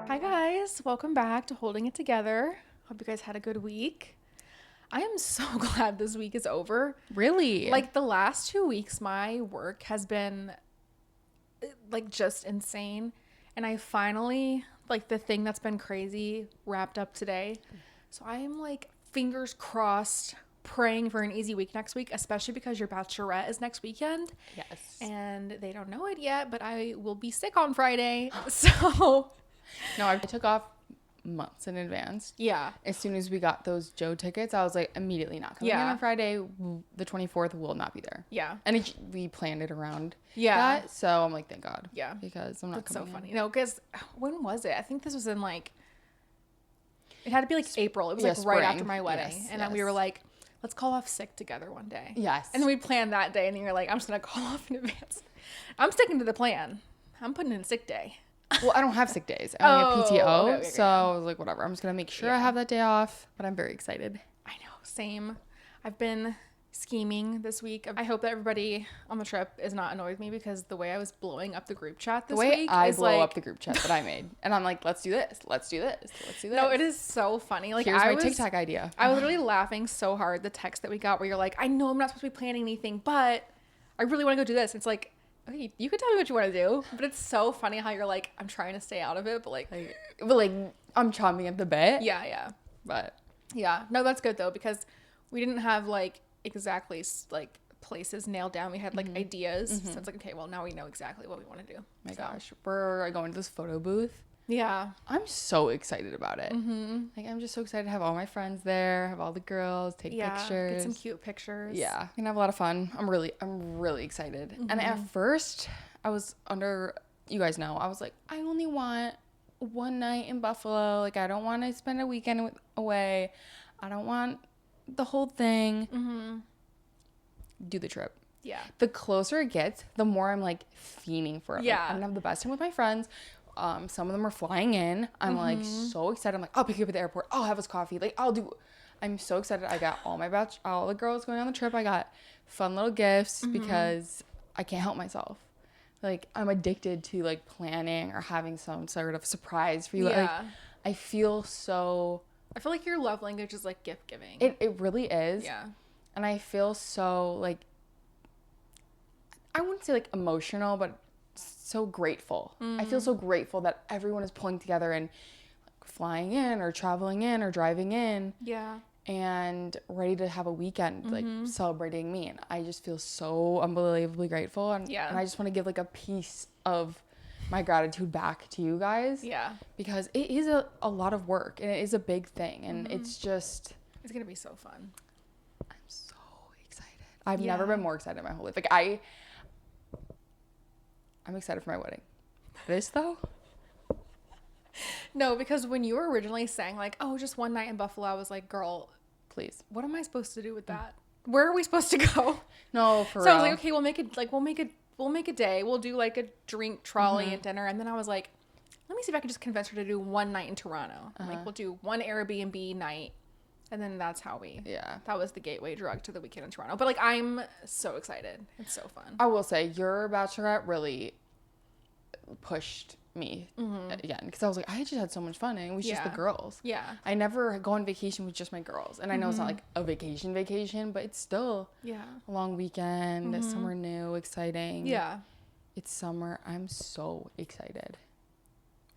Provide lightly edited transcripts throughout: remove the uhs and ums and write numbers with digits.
Hi guys, welcome back to Holding It Together. Hope you guys had a good week. I am so glad this week is over. Really? Like the last 2 weeks, my work has been like just insane. And I finally, like the thing that's been crazy wrapped up today. So I am like fingers crossed praying for an easy week next week, especially because your Bachelorette is next weekend. Yes. And they don't know it yet, but I will be sick on Friday. So No, I took off months in advance. yeah. As soon as we got those Joe tickets, I was like, immediately not coming in Yeah. on Friday. The 24th will not be there. Yeah. And we planned it around Yeah. that. So I'm like, thank God. Yeah. Because I'm not That's so coming funny. in. No, because when was it? I think this was in like, it had to be like April. It was Yeah, like right spring. after my wedding. Yes, and then we yes. were like, let's call off sick together one day. Yes. And then we planned that day. And then you're like, I'm just going to call off in advance. I'm sticking to the plan. I'm putting in sick day. Well, I don't have sick days. I only have PTO. okay, so I was like, whatever. I'm just going to make sure I have that day off. But I'm very excited. I know. Same. I've been scheming this week. I hope that everybody on the trip is not annoyed with me because the way I was blowing up the group chat this The way week I is blow like, up the group chat that I made. And I'm like, let's do this. Let's do this. Let's do this. no, it is so funny. Like Here's I my was, TikTok idea. I was literally laughing so hard, the text that we got where you're like, I know I'm not supposed to be planning anything, but I really want to go do this. It's like, okay, you can tell me what you want to do, but it's so funny how you're like, I'm trying to stay out of it, but like I'm chomping at the bit. yeah. But Yeah. No, that's good though, because we didn't have like exactly like places nailed down. We had like ideas. So it's like, okay, well now we know exactly what we want to do. my gosh, we're going to this photo booth. Yeah. I'm so excited about it. Like, I'm just so excited to have all my friends there, have all the girls, take Yeah. pictures. Get some cute pictures. Yeah, gonna have a lot of fun. I'm really excited. And at first, I was under, you guys know, I was like, I only want one night in Buffalo. Like, I don't want to spend a weekend away. I don't want the whole thing. Do the trip. Yeah. The closer it gets, the more I'm like fiending for it. Yeah. Like, I'm gonna have the best time with my friends. Some of them are flying in. I'm like so excited. I'm like, I'll pick you up at the airport. I'll have us coffee. Like, I'm so excited. I got all the girls going on the trip. I got fun little gifts because I can't help myself. Like, I'm addicted to like planning or having some sort of surprise for you. Yeah. Like, I feel so. I feel like your love language is like gift giving. It really is. Yeah. And I feel so like, I wouldn't say like emotional, but so grateful. I feel so grateful that everyone is pulling together and like, flying in or traveling in or driving in Yeah. and ready to have a weekend like celebrating me. And I just feel so unbelievably grateful. And, Yeah. and I just want to give like a piece of my gratitude back to you guys. Yeah. Because it is a lot of work and it is a big thing. And it's just, It's going to be so fun. I'm so excited. I've Yeah. never been more excited in my whole life. Like, I'm excited for my wedding. This though? No, because when you were originally saying like, oh, just one night in Buffalo, I was like, girl, Please. what am I supposed to do with that? Where are we supposed to go? No, for So real. I was like, okay, we'll make a day. We'll do like a drink trolley and dinner. And then I was like, let me see if I can just convince her to do one night in Toronto. I'm like, we'll do one Airbnb night. And then that's how that was the gateway drug to the weekend in Toronto. But like, I'm so excited. It's so fun. I will say your Bachelorette really pushed me again because I was like, I just had so much fun and it was just the girls. Yeah. I never go on vacation with just my girls. And I know it's not like a vacation, but it's still a long weekend, somewhere new, exciting. Yeah. It's summer. I'm so excited.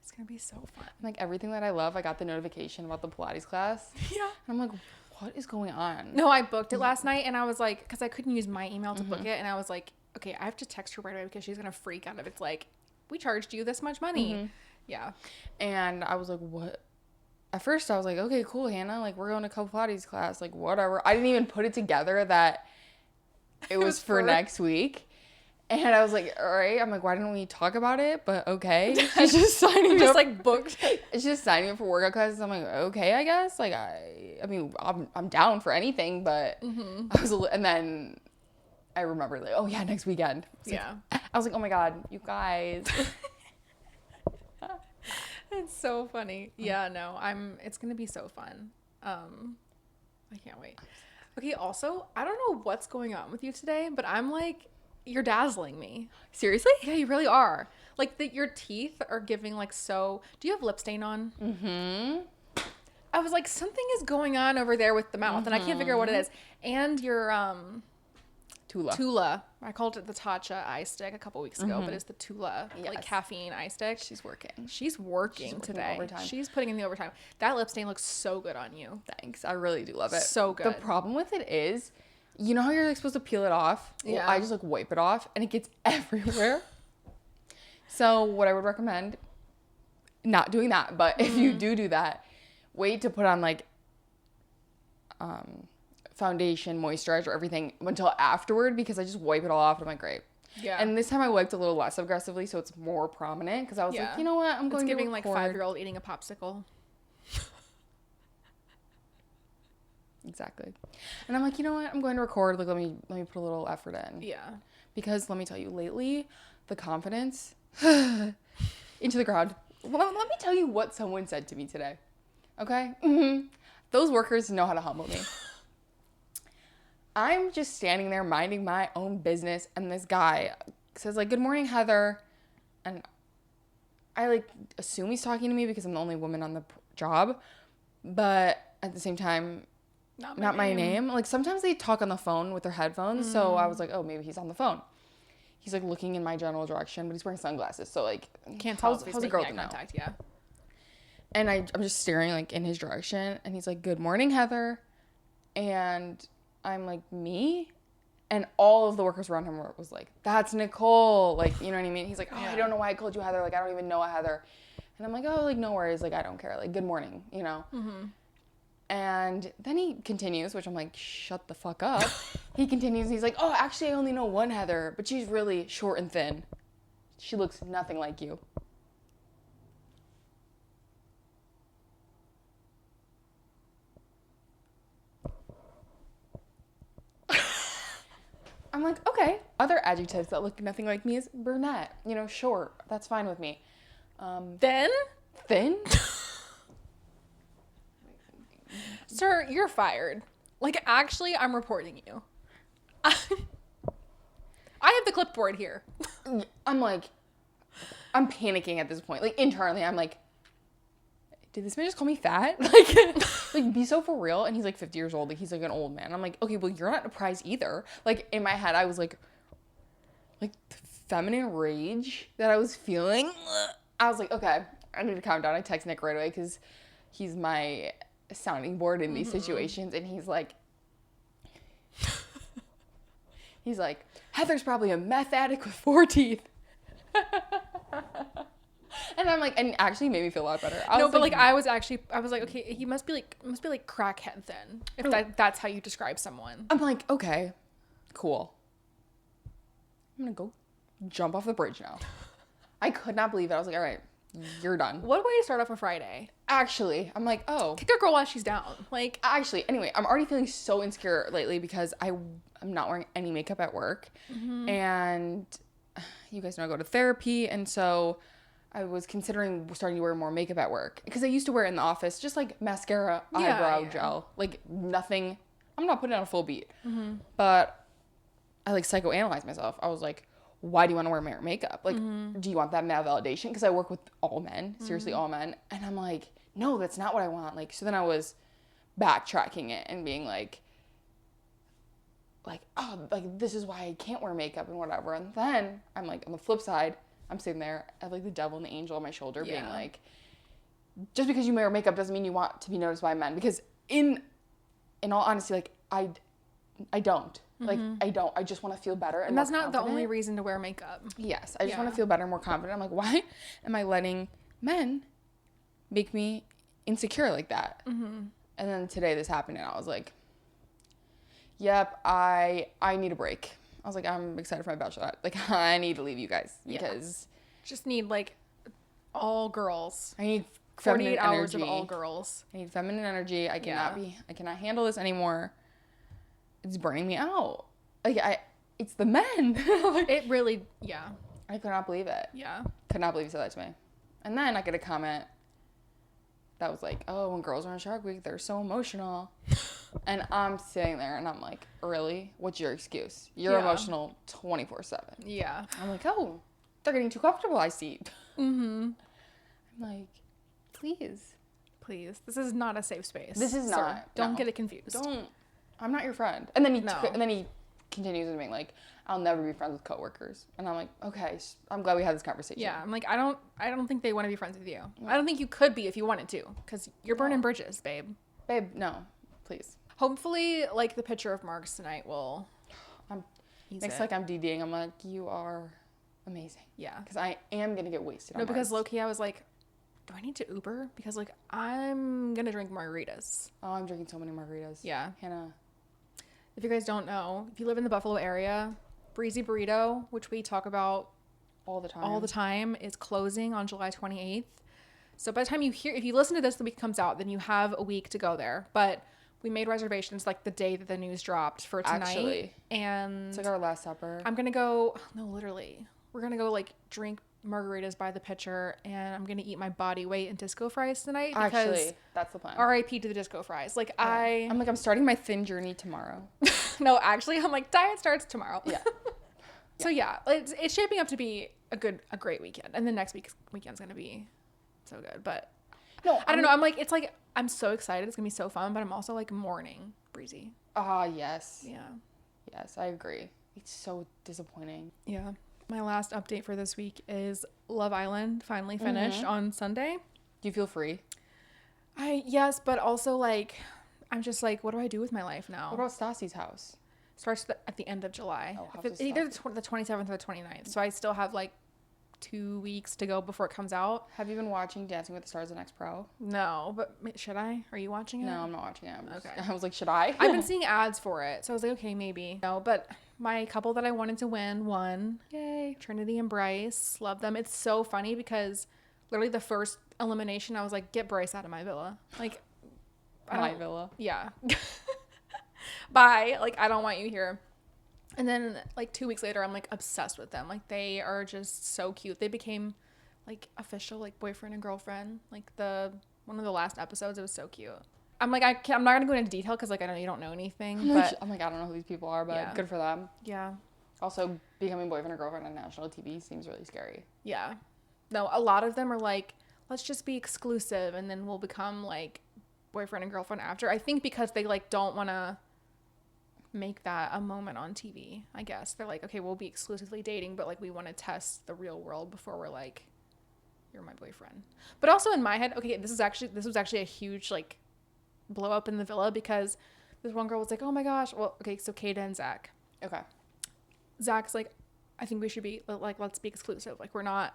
It's going to be so fun. Like everything that I love, I got the notification about the Pilates class. Yeah. And I'm like, what is going on? No, I booked it last night and I was like, because I couldn't use my email to book it. And I was like, okay, I have to text her right away because she's going to freak out if it's like, we charged you this much money. Yeah. And I was like, what? At first I was like, okay, cool, Hannah. Like, we're going to Pilates class. Like, whatever. I didn't even put it together that it was for next week. And I was like, all right. I'm like, why didn't we talk about it? But okay. She's just signing Just up. like booked. It's just signing up for workout classes. I'm like, okay, I guess. Like, I mean, I'm down for anything, but and then I remember like, oh yeah, next weekend. Yeah. I was like, oh my God, you guys. It's so funny. Yeah, no, it's going to be so fun. I can't wait. Okay, also, I don't know what's going on with you today, but I'm like, you're dazzling me. Seriously? Yeah, you really are. Like, your teeth are giving, like, so... Do you have lip stain on? Mm-hmm. I was like, something is going on over there with the mouth, and I can't figure out what it is. And your, Tula. I called it the Tatcha eye stick a couple weeks ago, but it's the Tula, like, Yes. caffeine eye stick. She's working. She's working today. overtime. She's putting in the overtime. That lip stain looks so good on you. Thanks. I really do love it. So good. The problem with it is, you know how you're like supposed to peel it off? Yeah. Well, I just like wipe it off and it gets everywhere. So what I would recommend, not doing that, but if you do that, wait to put on like foundation, moisturizer, everything until afterward, because I just wipe it all off and I'm like, great. Yeah. And this time I wiped a little less aggressively, so it's more prominent, because I was like, you know what, I'm going it's to giving record. like 5-year-old eating a popsicle. Exactly. And I'm like, you know what, I'm going to record, like let me put a little effort in. Yeah. Because let me tell you, lately, the confidence into the ground. Let me tell you what someone said to me today. Okay? Those workers know how to humble me. I'm just standing there minding my own business, and this guy says like, "Good morning, Heather." And I like assume he's talking to me because I'm the only woman on the job, but at the same time, not my name. Like sometimes they talk on the phone with their headphones, so I was like, "Oh, maybe he's on the phone." He's like looking in my general direction, but he's wearing sunglasses, so like Can't tell how's if he's a making girl eye to know? contact, yeah. And I'm just staring like in his direction, and he's like, "Good morning, Heather," and I'm like, "Me?" And all of the workers around him was like, "That's Nicole," like, you know what I mean? He's like, "Oh, I don't know why I called you Heather, like I don't even know a Heather," and I'm like, "Oh, like no worries, like I don't care, like good morning," you know. And then he continues, which I'm like, shut the fuck up. He continues, and he's like, "Oh, actually, I only know one Heather, but she's really short and thin. She looks nothing like you." I'm like, okay. Other adjectives that look nothing like me is brunette, you know, short. That's fine with me. Then? Thin? Sir, you're fired. Like, actually, I'm reporting you. I have the clipboard here. I'm like, I'm panicking at this point. Like, internally, I'm like, did this man just call me fat? Like be so for real. And he's like 50 years old. Like, he's like an old man. I'm like, okay, well, you're not a prize either. Like, in my head, I was like the feminine rage that I was feeling. I was like, okay, I need to calm down. I text Nick right away because he's my sounding board in these situations. And he's like, Heather's probably a meth addict with 4 teeth. And I'm like, and actually made me feel a lot better. I was like, okay, he must be like crackhead then, if that's how you describe someone. I'm like, okay, cool. I'm gonna go jump off the bridge now. I could not believe it. I was like, all right, you're done. What a way to start off a Friday. Actually, I'm like, oh. Kick a girl while she's down. Like, Actually, anyway, I'm already feeling so insecure lately because I'm not wearing any makeup at work. And you guys know I go to therapy, and so I was considering starting to wear more makeup at work because I used to wear it in the office, just like mascara, eyebrow gel, like nothing. I'm not putting on a full beat, but I like psychoanalyzed myself. I was like, why do you want to wear makeup? Like, do you want that male validation? Because I work with all men, seriously all men. And I'm like, no, that's not what I want. Like, so then I was backtracking it and being like, oh, like this is why I can't wear makeup and whatever. And then I'm like, on the flip side, I'm sitting there, I have like the devil and the angel on my shoulder being like, just because you wear makeup doesn't mean you want to be noticed by men. Because in all honesty, like I don't. Like I don't. I just want to feel better. and that's not the only reason to wear makeup. Yes. I just want to feel better and more confident. I'm like, why am I letting men make me insecure like that? And then today this happened and I was like, yep, I need a break. I was like, I'm excited for my Bachelorette. Like, I need to leave you guys because just need like all girls. I need 48 feminine hours energy. of all girls. I need feminine energy. I cannot handle this anymore. It's burning me out. Like it's the men. It really, I could not believe it. Yeah. Could not believe he said that to me. And then I get a comment that was like, oh, when girls are on Shark Week, they're so emotional. And I'm sitting there and I'm like, really? What's your excuse? You're emotional 24/7. Yeah. I'm like, oh, they're getting too comfortable, I see. Mm-hmm. I'm like, please. Please. This is not a safe space. This is sir. not. Don't no. get it confused. I'm not your friend. And then he No. continues with being like, I'll never be friends with coworkers. And I'm like, okay, I'm glad we had this conversation. Yeah, I'm like, I don't think they want to be friends with you. I don't think you could be if you wanted to, because you're burning bridges, babe. Babe, no, please. Hopefully, like, the picture of Mark's tonight will ease Makes it. like I'm DDing. I'm like, you are amazing. Yeah. Because I am going to get wasted on because Mars. low-key I was like, do I need to Uber? Because, like, I'm going to drink margaritas. Oh, I'm drinking so many margaritas. Yeah. Hannah. If you guys don't know, if you live in the Buffalo area, Breezy Burrito, which we talk about all the time, is closing on July 28th. So by the time if you listen to this, the week comes out, then you have a week to go there. But we made reservations like the day that the news dropped for tonight. Actually. And it's like our last supper. I'm going to go, no, literally. We're going to go like drink margaritas by the pitcher, and I'm going to eat my body weight in disco fries tonight. Because actually, that's the plan. RIP to the disco fries. Like yeah. I'm starting my thin journey tomorrow. No, actually, I'm like, diet starts tomorrow. Yeah. So yeah, it's shaping up to be a great weekend, and the next weekend's gonna be so good. But no, I don't know. I'm like, it's like I'm so excited. It's gonna be so fun, but I'm also like mourning Breezy. Yes. Yeah. Yes, I agree. It's so disappointing. Yeah. My last update for this week is Love Island finally finished on Sunday. Do you feel free? Yes, but also like I'm just like, what do I do with my life now? What about Stassi's house? Starts at the end of July. Oh, Either the 27th or the 29th. So I still have like 2 weeks to go before it comes out. Have you been watching Dancing with the Stars: The Next Pro? No, but should I? Are you watching it? No, I'm not watching it. Okay. I was like, should I? I've been seeing ads for it, so I was like, okay, maybe. No, but my couple that I wanted to won. Yay. Trinity and Bryce. Love them. It's so funny because literally the first elimination, I was like, get Bryce out of my villa. Like, my villa. Yeah. Bye. Like, I don't want you here. And then like 2 weeks later, I'm like obsessed with them. Like, they are just so cute. They became like official like boyfriend and girlfriend. Like one of the last episodes, it was so cute. I'm like, I'm not gonna go into detail because like I know you don't know anything. But I'm like, I don't know who these people are, but yeah. Good for them. Yeah. Also, becoming boyfriend or girlfriend on national TV seems really scary. Yeah. No, a lot of them are like, let's just be exclusive and then we'll become like boyfriend and girlfriend after. I think because they like don't want to make that a moment on TV, I guess. They're like, okay, we'll be exclusively dating, but like we want to test the real world before we're like, you're my boyfriend. But also in my head, okay, this was actually a huge like blow up in the villa because this one girl was like, oh my gosh. Well, okay, so Kata and Zach. Okay. Zach's like, I think we should be like, let's be exclusive. Like, we're not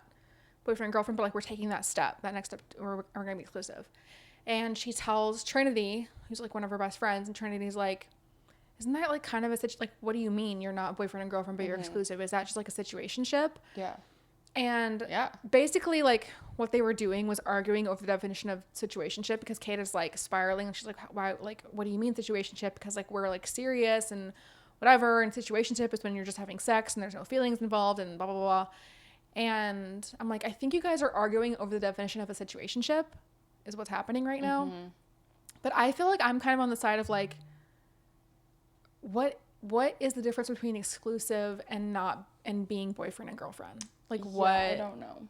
boyfriend and girlfriend, but like we're taking that next step, we're gonna be exclusive. And she tells Trinity, who's like one of her best friends, and Trinity's like, isn't that like kind of like, what do you mean you're not boyfriend and girlfriend but you're exclusive? Is that just like a situationship? Yeah. And basically like what they were doing was arguing over the definition of situationship because Kate is like spiraling and she's like, why, like, what do you mean situationship? Because like we're like serious and whatever, and situationship is when you're just having sex and there's no feelings involved and blah blah blah. And I'm like, I think you guys are arguing over the definition of a situationship is what's happening right now. But I feel like I'm kind of on the side of like, what is the difference between exclusive and being boyfriend and girlfriend? Like what? I don't know.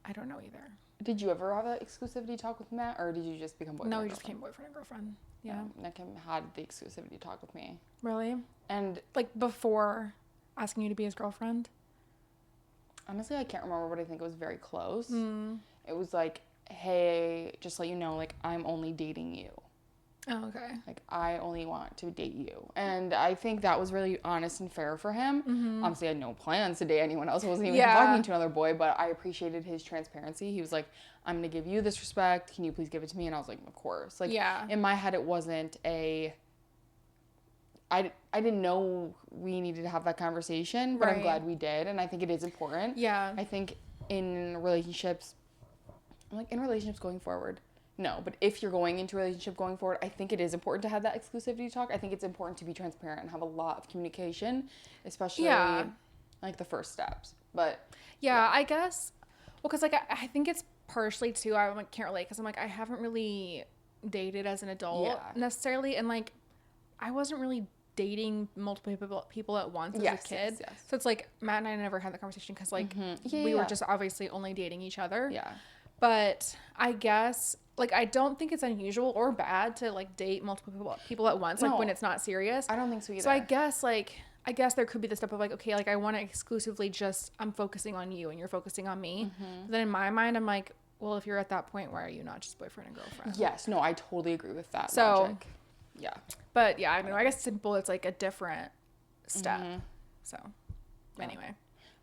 I don't know either. Did you ever have an exclusivity talk with Matt, or did you just become boyfriend? No, and we just became boyfriend and girlfriend. Yeah. Nick had the exclusivity talk with me. Really? And like before asking you to be his girlfriend? Honestly, I can't remember, but I think it was very close. It was like, hey, just let you know, like, I'm only dating you. Oh, okay. Like, I only want to date you. And I think that was really honest and fair for him. Obviously, I had no plans to date anyone else. I wasn't even talking to another boy, but I appreciated his transparency. He was like, I'm going to give you this respect. Can you please give it to me? And I was like, of course. Like, in my head, it wasn't I didn't know we needed to have that conversation, but I'm glad we did. And I think it is important. Yeah. I think in relationships going forward, no, but if you're going into a relationship going forward, I think it is important to have that exclusivity talk. I think it's important to be transparent and have a lot of communication, especially like the first steps. But I guess, well, because like I think it's partially too, I like, can't relate because I'm like, I haven't really dated as an adult necessarily. And like, I wasn't really dating multiple people at once as a kid. Yes. So it's like, Matt and I never had that conversation because like, we were just obviously only dating each other. Yeah. But I guess, like, I don't think it's unusual or bad to like date multiple people at once, like when it's not serious. I don't think so either. So I guess there could be the step of like, okay, like I want to exclusively just, I'm focusing on you and you're focusing on me. But then in my mind, I'm like, well, if you're at that point, why are you not just boyfriend and girlfriend? Yes. No, I totally agree with that logic. Yeah. But yeah, I mean, I guess simple, it's like a different step. So anyway.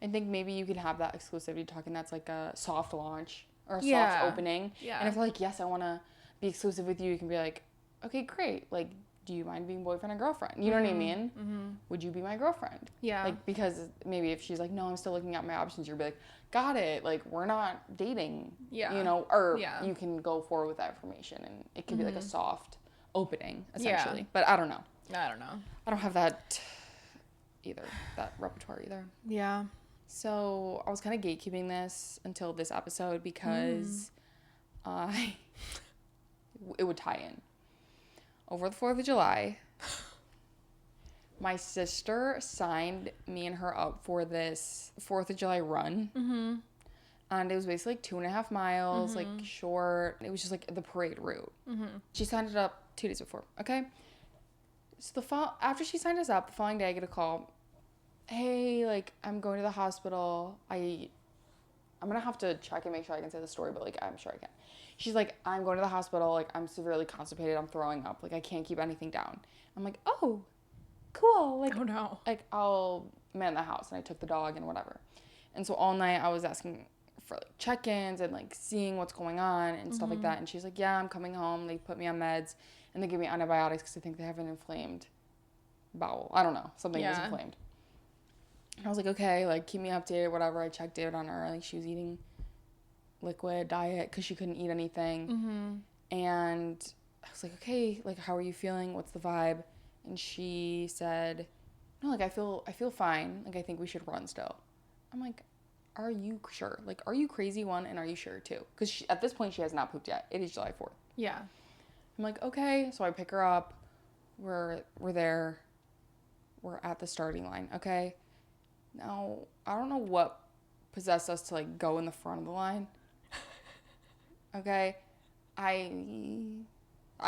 I think maybe you could have that exclusivity talking that's like a soft launch or a soft opening. Yeah. And if they're like, yes, I want to be exclusive with you, you can be like, okay, great. Like, do you mind being boyfriend and girlfriend? You know what I mean? Would you be my girlfriend? Yeah. Like, because maybe if she's like, no, I'm still looking at my options, you'll be like, got it. Like, we're not dating. Yeah. You know, or you can go forward with that information and it could be like a soft opening, essentially. But I don't know. I don't know. I don't have that either, that repertoire either. Yeah. So I was kind of gatekeeping this until this episode because it would tie in. Over the 4th of July, my sister signed me and her up for this 4th of July run. And it was basically like 2.5 miles, like short. It was just like the parade route. She signed it up 2 days before, okay? So after she signed us up, the following day I get a call. Hey, like, I'm going to the hospital. I'm going to have to check and make sure I can say the story, but, like, I'm sure I can. She's like, I'm going to the hospital. Like, I'm severely constipated. I'm throwing up. Like, I can't keep anything down. I'm like, oh, cool. Like, oh, no. Like, I'll man the house. And I took the dog and whatever. And so all night I was asking for, like, check-ins and, like, seeing what's going on and stuff like that. And she's like, yeah, I'm coming home. They put me on meds. And they give me antibiotics because I think they have an inflamed bowel. I don't know. Something is inflamed. I was like, okay, like, keep me updated, whatever. I checked it on her. Like, she was eating liquid diet because she couldn't eat anything. And I was like, okay, like, how are you feeling? What's the vibe? And she said, no, like, I feel fine. Like, I think we should run still. I'm like, are you sure? Like, are you crazy, one? And are you sure, two? Because at this point, she has not pooped yet. It is July 4th. Yeah. I'm like, okay. So I pick her up. We're there. We're at the starting line, okay? Now, I don't know what possessed us to, like, go in the front of the line. Okay? I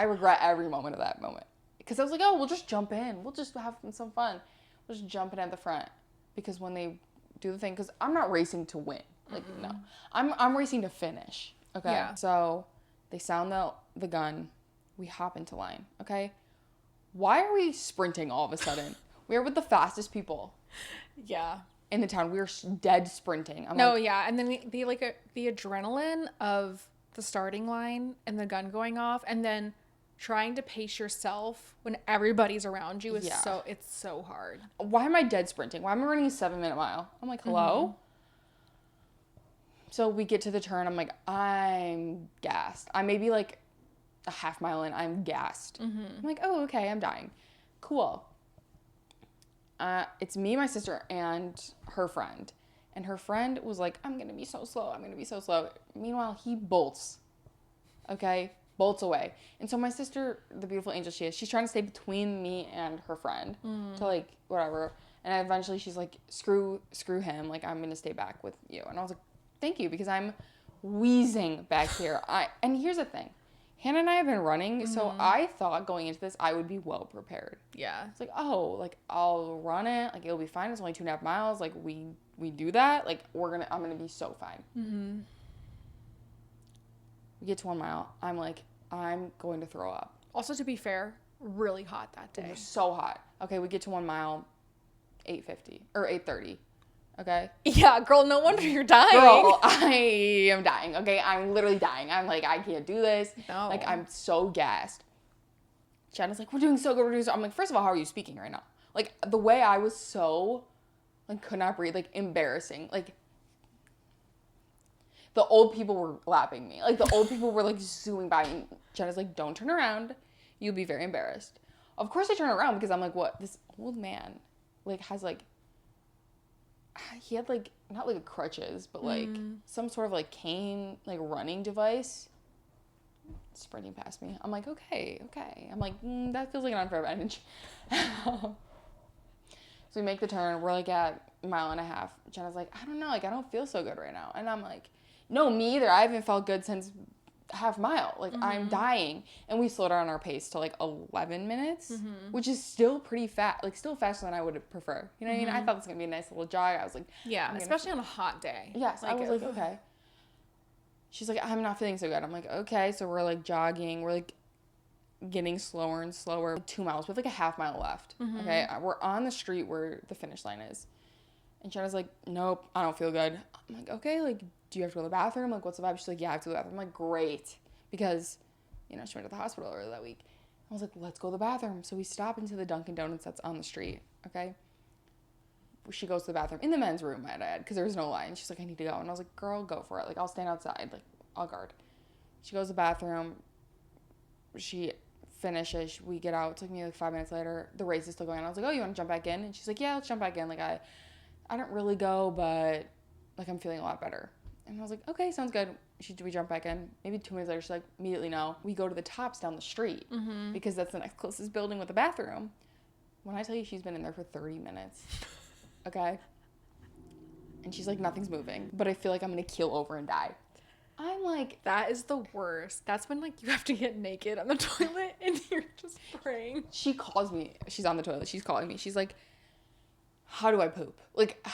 regret every moment of that moment. Because I was like, oh, we'll just jump in. We'll just have some fun. We'll just jump in at the front. Because when they do the thing, because I'm not racing to win. Like, no. I'm racing to finish. Okay? Yeah. So they sound the gun. We hop into line. Okay? Why are we sprinting all of a sudden? We are with the fastest people. Yeah. In the town. We were dead sprinting. And then the adrenaline of the starting line and the gun going off and then trying to pace yourself when everybody's around you is it's so hard. Why am I dead sprinting? Why am I running a 7-minute mile? I'm like, hello? So we get to the turn. I'm like, I'm gassed. I may be like a half mile in. I'm gassed. I'm like, oh, okay. I'm dying. Cool. It's me, my sister, and her friend. And her friend was like, I'm going to be so slow. I'm going to be so slow. Meanwhile, he bolts. Okay? Bolts away. And so my sister, the beautiful angel she is, she's trying to stay between me and her friend to, like, whatever. And eventually she's like, screw him. Like, I'm going to stay back with you. And I was like, thank you, because I'm wheezing back here. And here's the thing. Hannah and I have been running, so I thought going into this, I would be well prepared. Yeah. It's like, oh, like, I'll run it. Like, it'll be fine. It's only 2.5 miles. Like, we do that. Like, I'm going to be so fine. We get to 1 mile. I'm like, I'm going to throw up. Also, to be fair, really hot that day. It was so hot. Okay, we get to 1 mile, 8:50 or 8:30. Okay? Yeah, girl, no wonder you're dying. Girl, I am dying. Okay, I'm literally dying. I'm like, I can't do this. No. Like, I'm so gassed. Shanna's like, we're doing so good. I'm like, first of all, how are you speaking right now? Like, the way I was so, like, could not breathe, like, embarrassing. Like, the old people were lapping me. Like, the old people were, like, zooming by me. Jenna's like, don't turn around. You'll be very embarrassed. Of course I turn around because I'm like, what? This old man, like, has, like, he had like, not like a crutches, but like some sort of like cane, like running device sprinting past me. I'm like, okay. I'm like, that feels like an unfair advantage. So we make the turn. We're like at a mile and a half. Jenna's like, I don't know. Like, I don't feel so good right now. And I'm like, no, me either. I haven't felt good since half mile. Like, I'm dying. And we slowed down our pace to like 11 minutes, which is still pretty fast. Like, still faster than I would prefer. You know what I mean? I thought it was going to be a nice little jog. I was like, yeah, especially on a hot day. Yes, like, I was like, okay. She's like, I'm not feeling so good. I'm like, okay. So we're like jogging. We're like getting slower and slower. 2 miles. We have like a half mile left. Okay. We're on the street where the finish line is. And Jenna's like, nope, I don't feel good. I'm like, okay, like, do you have to go to the bathroom? Like, what's the vibe? She's like, yeah, I have to go to the bathroom. I'm like, great. Because, you know, she went to the hospital earlier that week. I was like, let's go to the bathroom. So we stop into the Dunkin' Donuts that's on the street. Okay. She goes to the bathroom in the men's room, might I add, because there was no line. She's like, I need to go. And I was like, girl, go for it. Like, I'll stand outside. Like, I'll guard. She goes to the bathroom. She finishes. We get out. It took me like 5 minutes later. The race is still going on. I was like, oh, you want to jump back in? And she's like, yeah, let's jump back in. Like, I don't really go, but like, I'm feeling a lot better. And I was like, okay, sounds good. We jump back in. Maybe 2 minutes later, she's like, immediately no. We go to the Tops down the street because that's the next closest building with a bathroom. When I tell you she's been in there for 30 minutes. Okay. And she's like, nothing's moving, but I feel like I'm going to keel over and die. I'm like, that is the worst. That's when like you have to get naked on the toilet and you're just praying. She calls me. She's on the toilet. She's calling me. She's like, how do I poop? Like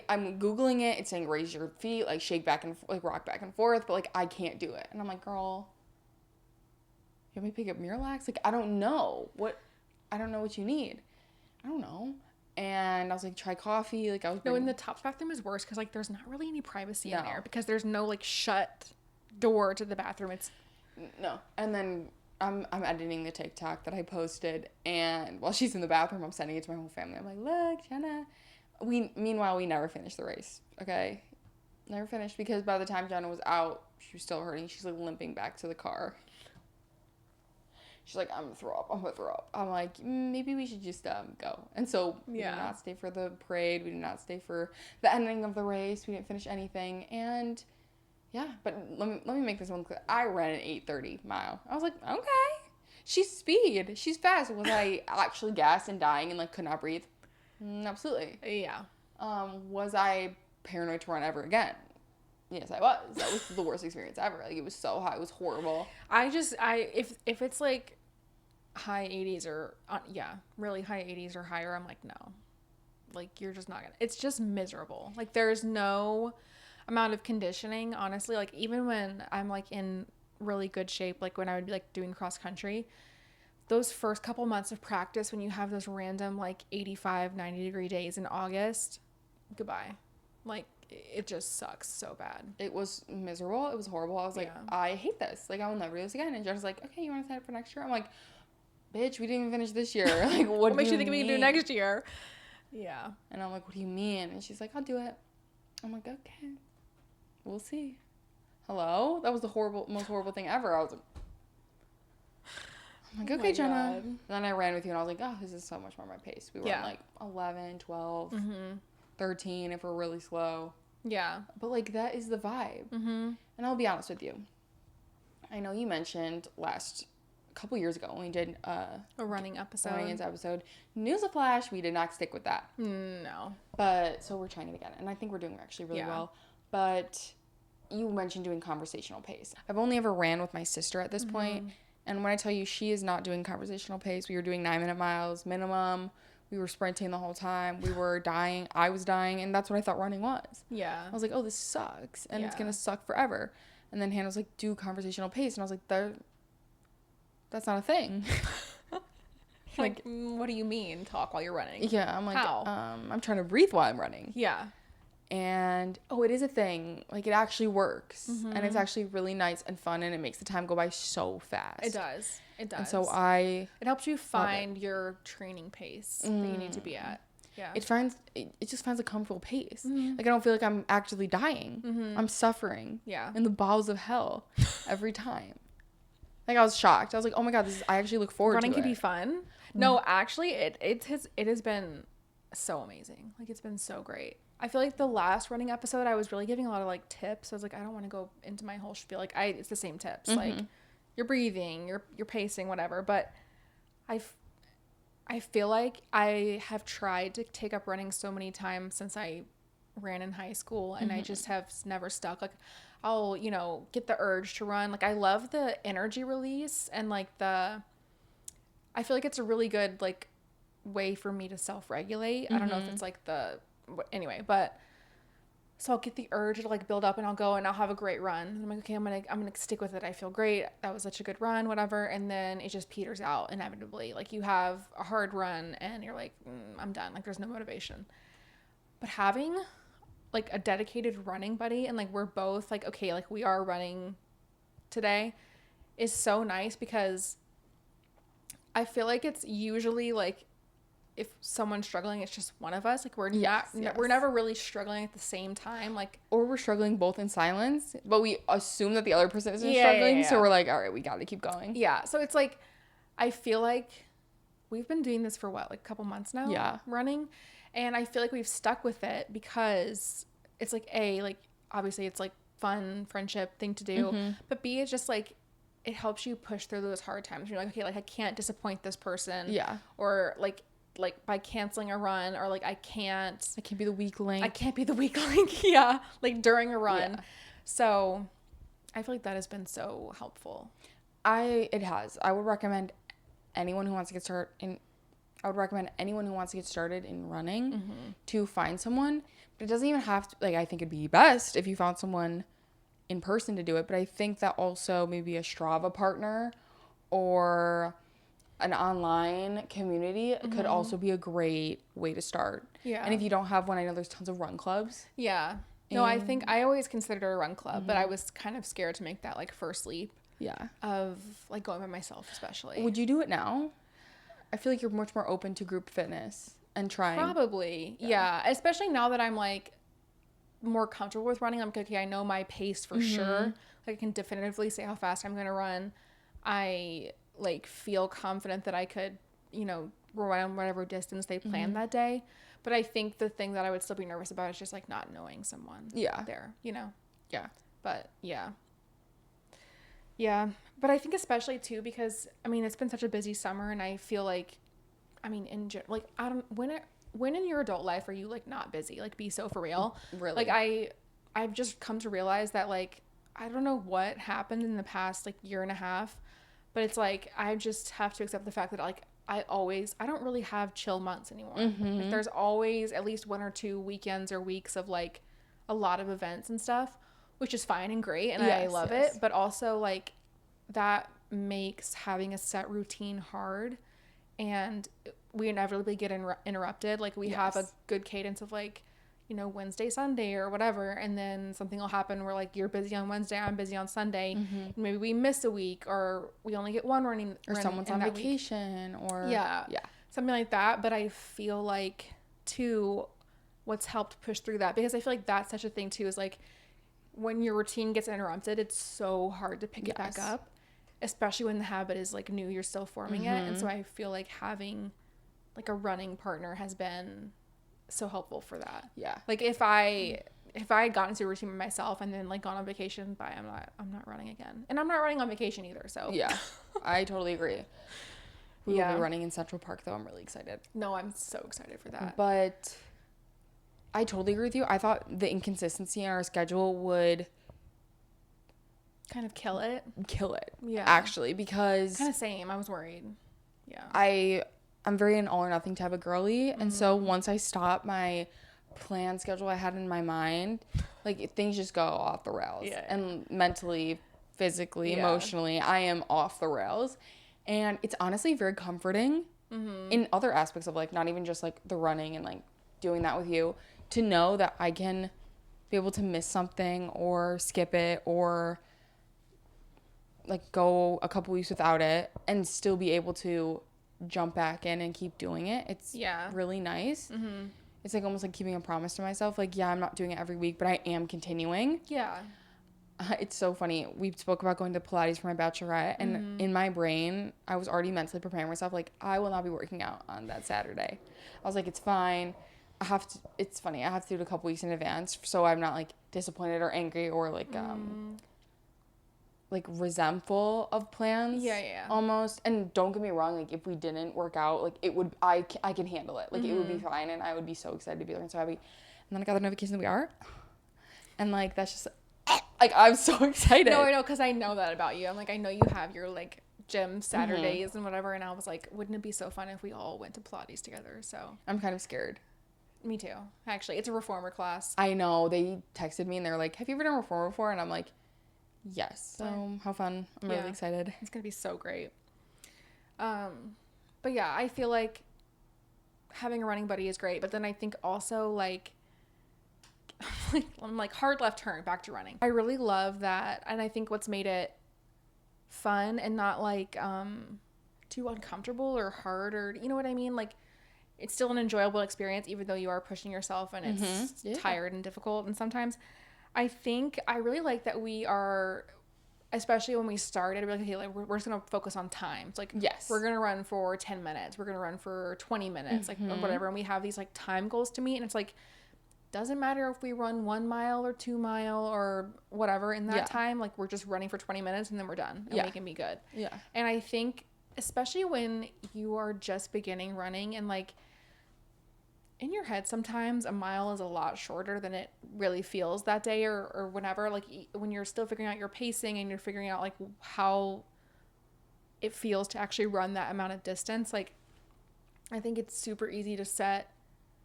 I'm Googling it. It's saying raise your feet, like shake back and like rock back and forth, but like I can't do it. And I'm like, girl, you want me to pick up Miralax? Like, I don't know what you need. I don't know. And I was like, try coffee. Like, No, in the Tops bathroom is worse because like there's not really any privacy in there because there's no like shut door to the bathroom. It's no. And then I'm editing the TikTok that I posted, and while she's in the bathroom, I'm sending it to my whole family. I'm like, look, Jenna. Meanwhile, we never finished the race. Okay, never finished because by the time Jenna was out, she was still hurting. She's like limping back to the car. She's like, I'm gonna throw up. I'm like, maybe we should just go. And so we did not stay for the parade. We did not stay for the ending of the race. We didn't finish anything. And yeah, but let me make this one clear. I ran an 8:30 mile. I was like, okay. She's speed. She's fast. Was I actually gassed and dying and like could not breathe? Absolutely. Yeah. Was I paranoid to run ever again? Yes, I was. That was the worst experience ever. Like, it was so hot. It was horrible. If it's like high 80s or really high 80s or higher, I'm like, no. Like, you're just not gonna. It's just miserable. Like, there's no amount of conditioning, honestly. Like, even when I'm like in really good shape, like when I would be like doing cross country, those first couple months of practice when you have those random like 85, 90 degree days in August, goodbye. Like, it just sucks so bad. It was miserable. It was horrible. I was like, I hate this. Like, I will never do this again. And Jen's like, okay, you want to sign up for next year? I'm like, bitch, we didn't even finish this year. Like, what makes you think we can do next year? Yeah. And I'm like, what do you mean? And she's like, I'll do it. I'm like, okay, we'll see. Hello? That was the most horrible thing ever. I was like, I'm like, okay, Jenna. God. And then I ran with you and I was like, oh, this is so much more my pace. We were on like 11, 12, 13 if we're really slow. Yeah. But like, that is the vibe. And I'll be honest with you. I know you mentioned a couple years ago when we did a running episode. Newsflash, we did not stick with that. No. But so we're trying it again. And I think we're doing actually really well. But you mentioned doing conversational pace. I've only ever ran with my sister at this point. And when I tell you she is not doing conversational pace, we were doing 9-minute miles minimum. We were sprinting the whole time. We were dying. I was dying. And that's what I thought running was. Yeah. I was like, oh, this sucks. And it's going to suck forever. And then Hannah was like, do conversational pace. And I was like, that's not a thing. Like, what do you mean talk while you're running? Yeah. I'm like, how? I'm trying to breathe while I'm running. Yeah. And, it is a thing. Like, it actually works. And it's actually really nice and fun. And it makes the time go by so fast. It does. It does. And so it helps you find your training pace that you need to be at. Yeah. It just finds a comfortable pace. Like, I don't feel like I'm actually dying. I'm suffering. Yeah. In the bowels of hell every time. Like, I was shocked. I was like, oh my God, I actually look forward to it. Running can be fun. No, actually, it has been so amazing. Like, it's been so great. I feel like the last running episode, I was really giving a lot of like tips. I was like, I don't want to go into my whole spiel. Like, it's the same tips. Like, you're breathing, you're pacing, whatever. But I feel like I have tried to take up running so many times since I ran in high school, and I just have never stuck. Like, I'll, get the urge to run. Like, I love the energy release, and like I feel like it's a really good like way for me to self-regulate. I don't know if it's like anyway, but so I'll get the urge to like build up, and I'll go and I'll have a great run. And I'm like, okay, I'm gonna stick with it. I feel great. That was such a good run, whatever. And then it just peters out inevitably. Like, you have a hard run and you're like, I'm done. Like, there's no motivation. But having like a dedicated running buddy, and like we're both like, okay, like we are running today, is so nice, because I feel like it's usually like if someone's struggling, it's just one of us. Like, we're we're never really struggling at the same time. Like, or we're struggling both in silence, but we assume that the other person isn't struggling. Yeah. So we're like, all right, we got to keep going. Yeah. So it's like, I feel like we've been doing this for what, like a couple months now? Yeah. Running. And I feel like we've stuck with it because it's like, like obviously it's like fun friendship thing to do, but B, it's just like, it helps you push through those hard times. You're like, okay, like I can't disappoint this person. Yeah. Or like by canceling a run, or like I can't be the weak link. I can't be the weak link. Yeah. Like during a run. Yeah. So I feel like that has been so helpful. It has. I would recommend anyone who wants to get started in running to find someone. But it doesn't even have to, like, I think it'd be best if you found someone in person to do it. But I think that also maybe a Strava partner or an online community could also be a great way to start. Yeah. And if you don't have one, I know there's tons of run clubs. Yeah. No, I think I always considered a run club, but I was kind of scared to make that like first leap. Yeah. Of like going by myself, especially. Would you do it now? I feel like you're much more open to group fitness and trying. Probably. Yeah. Especially now that I'm like more comfortable with running. I'm like, okay, I know my pace for sure. Like, I can definitively say how fast I'm going to run. I like feel confident that I could, run whatever distance they planned that day. But I think the thing that I would still be nervous about is just like not knowing someone there, Yeah. But yeah. But I think especially too, because I mean, it's been such a busy summer, and I feel like, I mean, when in your adult life are you like not busy? Like, be so for real. Really? Like, I've just come to realize that like, I don't know what happened in the past like year and a half, but it's like, I just have to accept the fact that like, I don't really have chill months anymore. Like, there's always at least 1 or 2 weekends or weeks of like a lot of events and stuff, which is fine and great. And I love it. But also like that makes having a set routine hard, and we inevitably get interrupted. Like, we have a good cadence of like, Wednesday, Sunday or whatever. And then something will happen where like you're busy on Wednesday, I'm busy on Sunday. And maybe we miss a week, or we only get one running. Or someone's on vacation or. Yeah. Something like that. But I feel like too, what's helped push through that, because I feel like that's such a thing too, is like when your routine gets interrupted, it's so hard to pick it back up, especially when the habit is like new, you're still forming it. And so I feel like having like a running partner has been so helpful for that. Yeah. Like, if I had gotten into a routine by myself and then like gone on vacation, I'm not running again. And I'm not running on vacation either, so. Yeah. I totally agree. We will be running in Central Park, though. I'm really excited. No, I'm so excited for that. But I totally agree with you. I thought the inconsistency in our schedule would kind of kill it. Yeah. Actually, because kind of same. I was worried. Yeah. I'm very an all or nothing type of girly. And so once I stop my plan schedule I had in my mind, like, things just go off the rails. Yeah. And mentally, physically, emotionally, I am off the rails. And it's honestly very comforting in other aspects of like, not even just like the running and like doing that with you, to know that I can be able to miss something or skip it or like go a couple weeks without it and still be able to jump back in and keep doing it. It's really nice. It's like almost like keeping a promise to myself. Like, I'm not doing it every week, but I am continuing. Yeah. It's so funny. We spoke about going to Pilates for my Bachelorette, and in my brain, I was already mentally preparing myself. Like, I will not be working out on that Saturday. I was like, it's fine. It's funny. I have to do it a couple weeks in advance, so I'm not, like, disappointed or angry or, like resentful of plans. Yeah. Almost. And don't get me wrong, like, if we didn't work out, like, it would, I can handle it. Like, it would be fine, and I would be so excited to be there and so happy. And then I got the notification that we are. And, like, that's just, like, I'm so excited. No, I know, because I know that about you. I'm like, I know you have your, like, gym Saturdays and whatever, and I was like, wouldn't it be so fun if we all went to Pilates together? So I'm kind of scared. me too. Actually, it's a reformer class. I know. They texted me, and they're like, have you ever done reformer before? And I'm like, yes. So, how fun. I'm really excited. It's going to be so great. But yeah, I feel like having a running buddy is great, but then I think also, like, I'm like, hard left turn, back to running. I really love that, and I think what's made it fun and not, like, too uncomfortable or hard, or, you know what I mean? Like, it's still an enjoyable experience, even though you are pushing yourself and it's tired and difficult. And sometimes I think I really like that we are, especially when we started, we're like, okay, like, we're just going to focus on time. It's like, Yes. we're going to run for 10 minutes. We're going to run for 20 minutes, like, or whatever. And we have these, like, time goals to meet. And it's like, doesn't matter if we run 1 mile or 2 mile or whatever in that time. Like, we're just running for 20 minutes and then we're done and we can be good. Yeah. And I think, especially when you are just beginning running and, like, in your head, sometimes a mile is a lot shorter than it really feels that day or whenever. Like, when you're still figuring out your pacing and you're figuring out, like, how it feels to actually run that amount of distance. Like, I think it's super easy to set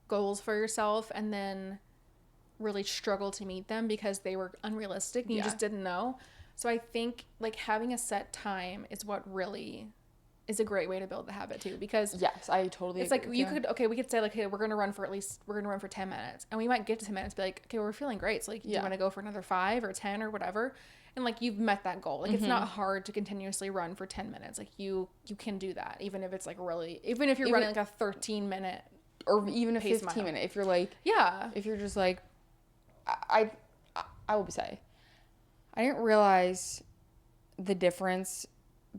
goals for yourself and then really struggle to meet them because they were unrealistic and you just didn't know. So I think, like, having a set time is what really is a great way to build the habit too, because yes, I totally it's agree like we could say, like, hey, we're gonna run for 10 minutes, and we might get to 10 minutes, be like, okay, we're feeling great, so, like, do you want to go for another 5 or 10 or whatever, and, like, you've met that goal. Like, it's not hard to continuously run for 10 minutes. Like, you can do that, even if it's, like, really, even if you're running, like, a 13-minute or even a 15-minute. If you're like, if you're just like, I will say, I didn't realize the difference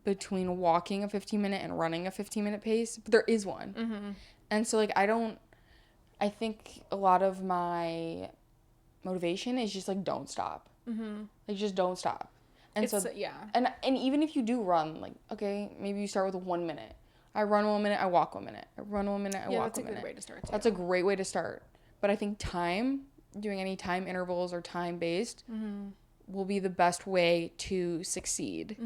between walking a 15-minute and running a 15-minute pace, but there is one. And so, like, I think a lot of my motivation is just, like, don't stop. Like, just don't stop. And and even if you do run, like, okay, maybe you start with 1 minute. I run 1 minute, I walk 1 minute. I run 1 minute, I walk 1 minute. That's a good way to start too. That's a great way to start. But I think doing any time intervals or time-based will be the best way to succeed.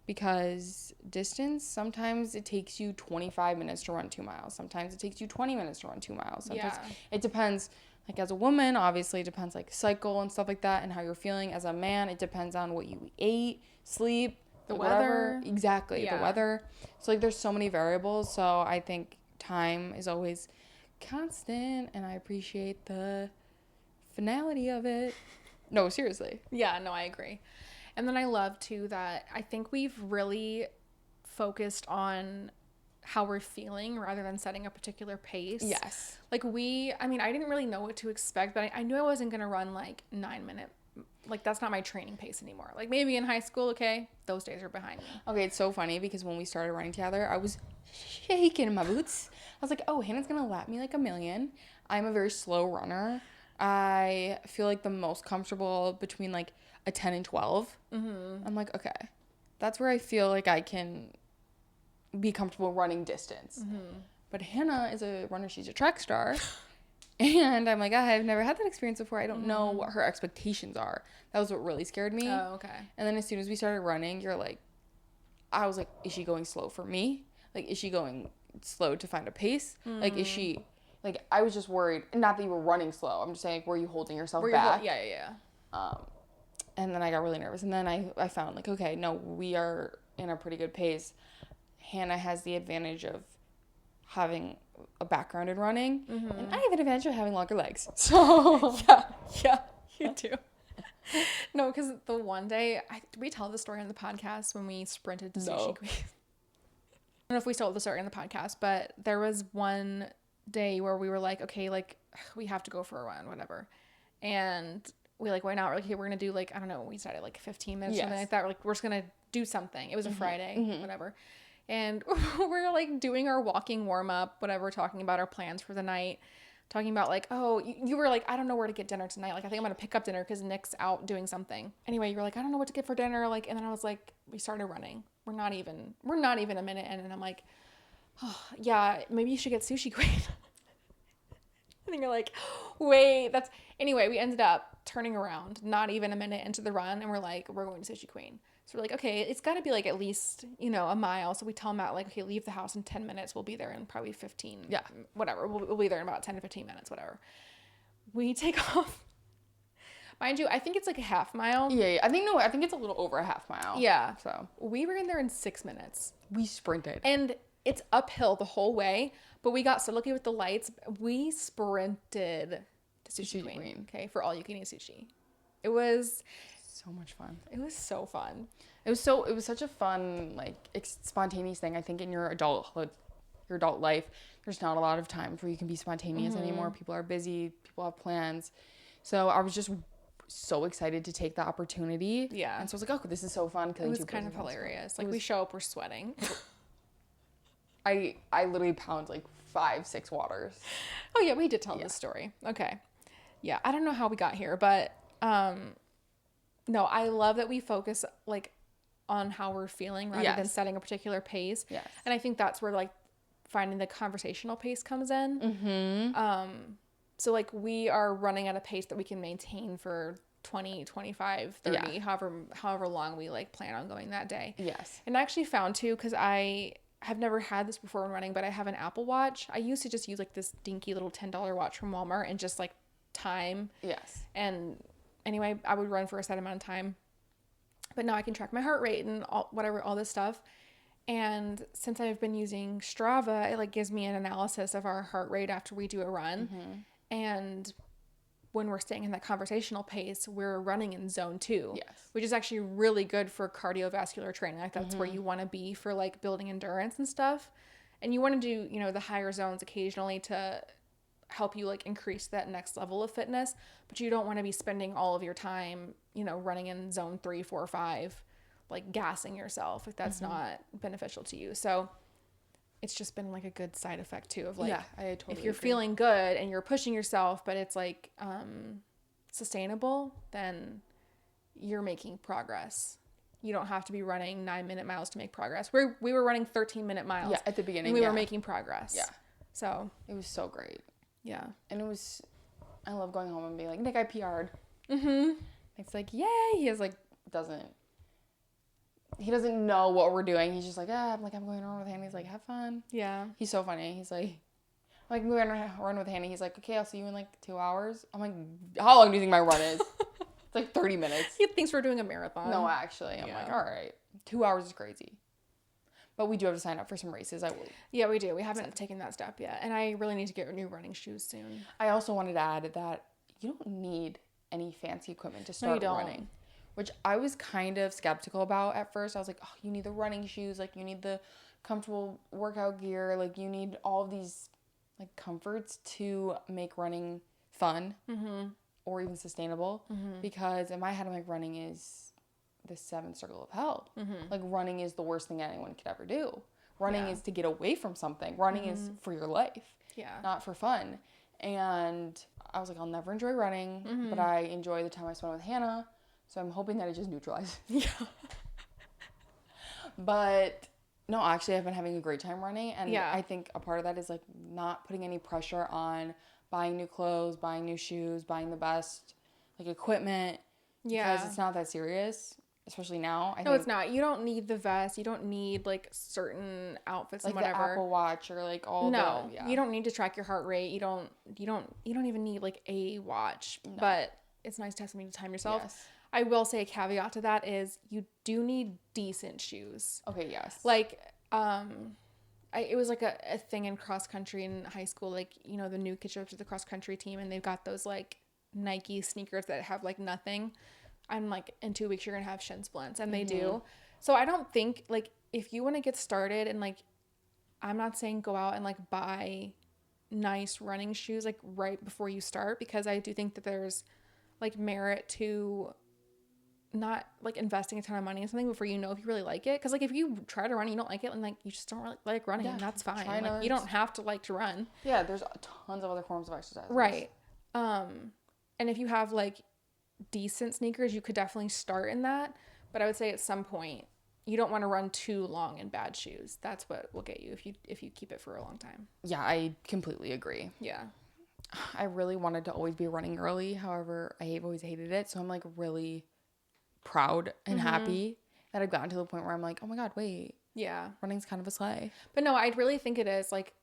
Because distance, sometimes it takes you 25 minutes to run 2 miles. Sometimes it takes you 20 minutes to run 2 miles. Sometimes it depends. Like, as a woman, obviously it depends, like, cycle and stuff like that and how you're feeling. As a man, it depends on what you ate, sleep, the weather. weather. Exactly, the weather. So, like, there's so many variables. So I think time is always constant, and I appreciate the finality of it. No, seriously. Yeah, no, I agree. And then I love, too, that I think we've really focused on how we're feeling rather than setting a particular pace. Yes. Like, I didn't really know what to expect, but I knew I wasn't going to run, like, 9-minute. Like, that's not my training pace anymore. Like, maybe in high school, okay, those days are behind me. Okay, it's so funny because when we started running together, I was shaking in my boots. I was like, oh, Hannah's going to lap me like a million. I'm a very slow runner. I feel like the most comfortable between, like, a 10 and 12. I'm like, okay, that's where I feel like I can be comfortable running distance. But Hannah is a runner. She's a track star. And I'm like, I've never had that experience before. I don't know what her expectations are. That was what really scared me. Oh, okay. And then as soon as we started running, I was like, is she going slow for me? Like, is she going slow to find a pace? Like, is she, like, I was just worried. Not that you were running slow. I'm just saying, like, were you holding yourself back? Yeah. And then I got really nervous. And then I found, like, okay, no, we are in a pretty good pace. Hannah has the advantage of having a background in running. And I have an advantage of having longer legs. So, yeah, you do. No, because the one day, did we tell the story on the podcast when we sprinted to Sushi Queen? I don't know if we told the story on the podcast, but there was one day where we were like, okay, like, we have to go for a run, whatever. And we like went out. We're like, hey, we're gonna do like, I don't know, we decided like 15 minutes or something Yes. like that. We're like, we're just gonna do something. It was a Friday, Mhm. whatever. And we're like doing our walking warm up, whatever, talking about our plans for the night. Talking about like, oh, you were like, I don't know where to get dinner tonight. Like, I think I'm gonna pick up dinner because Nick's out doing something. Anyway, you were like, I don't know what to get for dinner. Like, and then I was like, we started running. We're not even a minute in, and I'm like, oh, yeah, maybe you should get Sushi Queen. And then you're like, wait, that's anyway. We ended up turning around, not even a minute into the run, and we're like, we're going to Sushi Queen. So we're like, okay, it's got to be like at least, a mile. So we tell Matt, like, okay, leave the house in 10 minutes. We'll be there in probably 15. Yeah. Whatever. We'll be there in about 10 to 15 minutes, whatever. We take off. Mind you, I think it's like a half mile. Yeah. I think it's a little over a half mile. Yeah. So We were in there in 6 minutes. we sprinted. And it's uphill the whole way, but we got so lucky with the lights. We sprinted to Sushi Queen. Okay, for all you can eat sushi. It was So much fun. It was so fun. It was such a fun, like, spontaneous thing. I think in your adulthood, your adult life, there's not a lot of times where you can be spontaneous anymore. People are busy. People have plans. So I was just so excited to take the opportunity. Yeah. And so I was like, oh, this is so fun. It was kind of hilarious. Like, we show up, we're sweating. I literally pound like 5-6 waters. Oh yeah, we did tell this story. Okay. Yeah, I don't know how we got here, but no, I love that we focus like on how we're feeling rather than setting a particular pace. Yes. And I think that's where like finding the conversational pace comes in. So like we are running at a pace that we can maintain for 20, 25, 30, however long we like plan on going that day. Yes. And I actually found too, because I have never had this before when running, but I have an Apple Watch. I used to just use like this dinky little $10 watch from Walmart and just like time. Yes. And anyway, I would run for a set amount of time. But now I can track my heart rate and all this stuff. And since I've been using Strava, it like gives me an analysis of our heart rate after we do a run. And when we're staying in that conversational pace, we're running in zone 2, which is actually really good for cardiovascular training. Like that's where you want to be for like building endurance and stuff. And you want to do, the higher zones occasionally to help you like increase that next level of fitness, but you don't want to be spending all of your time, running in zone 3, 4, 5, like gassing yourself if that's not beneficial to you. So it's just been like a good side effect too of like, I totally if you're agree. feeling good and you're pushing yourself, but it's like sustainable, then you're making progress. You don't have to be running 9-minute miles to make progress. We were running 13-minute miles. Yeah, at the beginning. And we were making progress. Yeah. So it was so great. Yeah. And I love going home and being like, Nick, I PR'd. It's like, yay. He doesn't know what we're doing. He's just like, I'm going to run with Hannah. He's like, have fun. Yeah. He's so funny. He's like, I'm going to run with Hannah. He's like, okay, I'll see you in like 2 hours. I'm like, how long do you think my run is? It's like 30 minutes. He thinks we're doing a marathon. No, actually. I'm like, all right. 2 hours is crazy. But we do have to sign up for some races. I will. Yeah, we do. We haven't taken that step yet. And I really need to get new running shoes soon. I also wanted to add that you don't need any fancy equipment to start running. Which I was kind of skeptical about at first. I was like, oh, you need the running shoes. Like, you need the comfortable workout gear. Like, you need all of these, like, comforts to make running fun or even sustainable. Because in my head, I'm like, running is the 7th circle of hell. Like, running is the worst thing anyone could ever do. Running is to get away from something. Running is for your life. Yeah. Not for fun. And I was like, I'll never enjoy running, but I enjoy the time I spend with Hannah. So I'm hoping that it just neutralizes. Yeah. But no, actually I've been having a great time running. And I think a part of that is like not putting any pressure on buying new clothes, buying new shoes, buying the best like equipment. Yeah. Because it's not that serious, especially now. No, it's not. You don't need the vest. You don't need like certain outfits like and whatever. The Apple Watch or like all you don't need to track your heart rate. You don't even need like a watch. No. But it's nice to have something to time yourself. Yes. I will say a caveat to that is you do need decent shoes. Okay, yes. Like, it was like a thing in cross country in high school. Like, the new kids show up to the cross country team and they've got those like Nike sneakers that have like nothing. I'm like, in 2 weeks you're gonna have shin splints, and they do. So I don't think like if you want to get started and like, I'm not saying go out and like buy nice running shoes like right before you start, because I do think that there's like merit to not like investing a ton of money in something before you know if you really like it. Because like if you try to run and you don't like it and like you just don't really like running, and that's fine. Like you don't have to like to run. Yeah, there's tons of other forms of exercise. Right. And if you have like decent sneakers, you could definitely start in that. But I would say at some point you don't want to run too long in bad shoes. That's what will get you if you keep it for a long time. Yeah, I completely agree. Yeah. I really wanted to always be running early. However, I always hated it. So I'm like really proud and happy that I've gotten to the point where I'm like, oh my God, wait. Yeah. Running's kind of a sleigh. But no, I really think it is. Like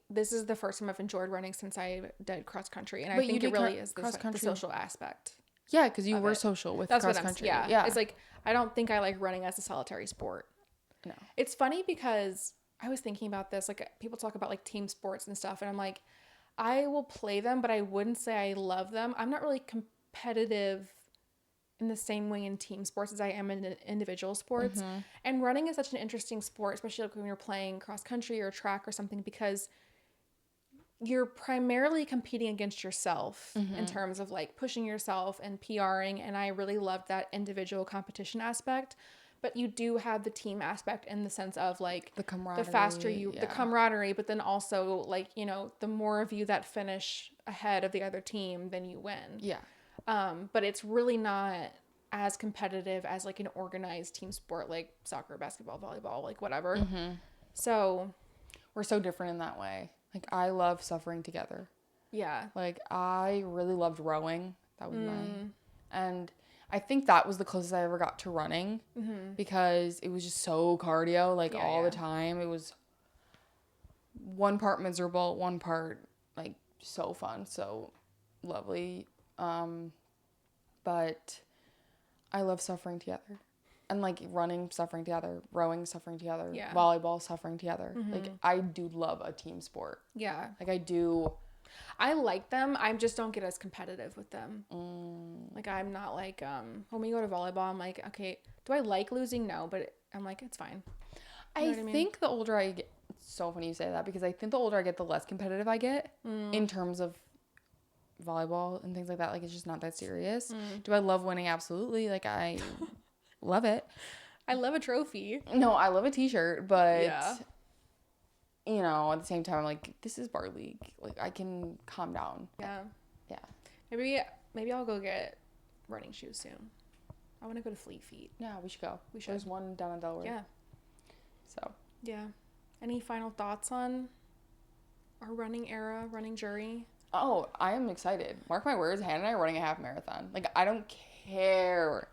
this is the first time I've enjoyed running since I did cross country. And I think it really is the social aspect. Yeah, because you were social with cross country. Yeah. It's like, I don't think I like running as a solitary sport. No. It's funny because I was thinking about this. Like people talk about like team sports and stuff. And I'm like, I will play them, but I wouldn't say I love them. I'm not really competitive in the same way in team sports as I am in individual sports. And running is such an interesting sport, especially like when you're playing cross country or track or something, because you're primarily competing against yourself in terms of like pushing yourself and PRing. And I really loved that individual competition aspect. But you do have the team aspect in the sense of like the camaraderie, the faster the camaraderie, but then also like, you know, the more of you that finish ahead of the other team, then you win. Yeah. But it's really not as competitive as like an organized team sport like soccer, basketball, volleyball, like whatever. So we're so different in that way. Like I love suffering together. Yeah. Like I really loved rowing. That was and I think that was the closest I ever got to running because it was just so cardio, like all the time. It was one part miserable, one part like so fun, so lovely. But I love suffering together. And like running, suffering together, rowing, suffering together, volleyball, suffering together. Like I do love a team sport. Yeah. Like I do. I like them. I just don't get as competitive with them. Like I'm not like when we go to volleyball, I'm like, okay, do I like losing? No, but I'm like, it's fine. You know what I mean? Think the older I get, it's so funny you say that because I think the older I get, the less competitive I get in terms of volleyball and things like that. Like it's just not that serious. Do I love winning? Absolutely. Like I love it. I love a trophy. No, I love a t-shirt, but you know, at the same time, I'm like, this is bar league. Like I can calm down. Yeah. Yeah. Maybe I'll go get running shoes soon. I want to go to Fleet Feet. Yeah, we should go. We should. There's one down in Delaware. Yeah. So. Yeah. Any final thoughts on our running era, running jury? Oh, I am excited. Mark my words, Hannah and I are running a half marathon. Like, I don't care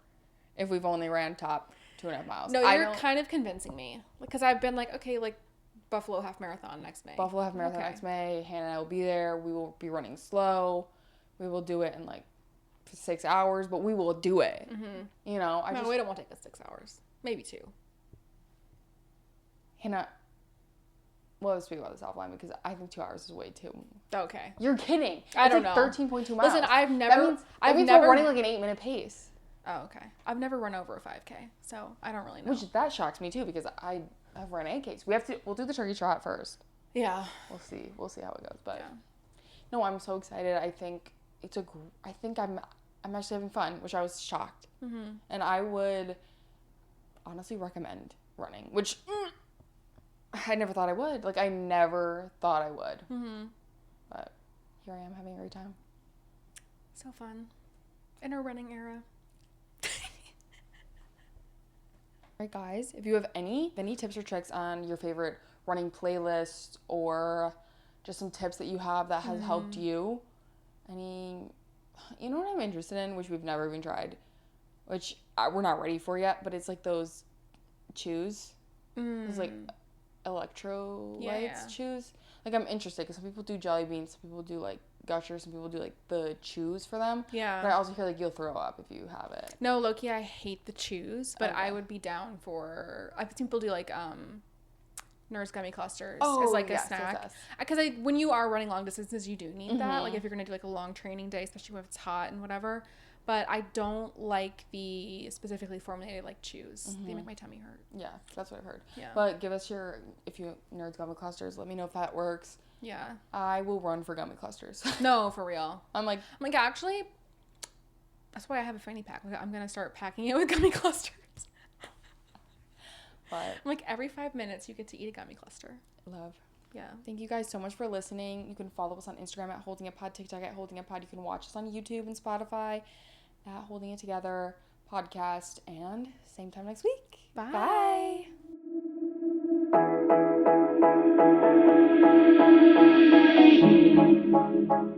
if we've only ran top 2.5 miles. No, you're kind of convincing me. Because I've been like, okay, like Buffalo half marathon next May. Buffalo half marathon next May. Hannah and I will be there. We will be running slow. We will do it in like 6 hours, but we will do it. You know, No, it won't take us 6 hours. Maybe 2. Hannah, we'll speak about this offline because I think 2 hours is way too. Okay. You're kidding. I don't know. 13.2 miles. Listen, That means we're running like an 8-minute pace. Oh, okay. I've never run over a 5K, so I don't really know. Which that shocks me too because I have run 8Ks. We'll do the turkey trot first. Yeah. We'll see how it goes. But no, I'm so excited. I think I'm actually having fun, which I was shocked. And I would honestly recommend running, which I never thought I would. Like I never thought I would. But here I am having a great time. So fun. In our running era. Alright guys, if you have any tips or tricks on your favorite running playlist or just some tips that you have that has helped you, you know what I'm interested in, which we've never even tried, which we're not ready for yet, but it's like those chews. Those like electrolytes chews. Like I'm interested because some people do jelly beans, some people do like gushers, some people do like the chews for them. Yeah. But I also hear like you'll throw up if you have it. No, low-key, I hate the chews, but I would be down for. I've seen people do like Nerds gummy clusters as like a snack. Because when you are running long distances, you do need that. Like if you're gonna do like a long training day, especially when it's hot and whatever. But I don't like the specifically formulated like chews. They make my tummy hurt. Yeah, that's what I've heard. Yeah. But give us if you Nerds gummy clusters, let me know if that works. Yeah. I will run for gummy clusters. No, for real. I'm like actually, That's why I have a fanny pack. Like, I'm gonna start packing it with gummy clusters. But Like every 5 minutes, you get to eat a gummy cluster. love. Yeah. Thank you guys so much for listening. You can follow us on Instagram at Holding It Pod, TikTok at Holding It Pod. You can watch us on YouTube and Spotify at Holding It Together podcast. And same time next week. Bye. Bye.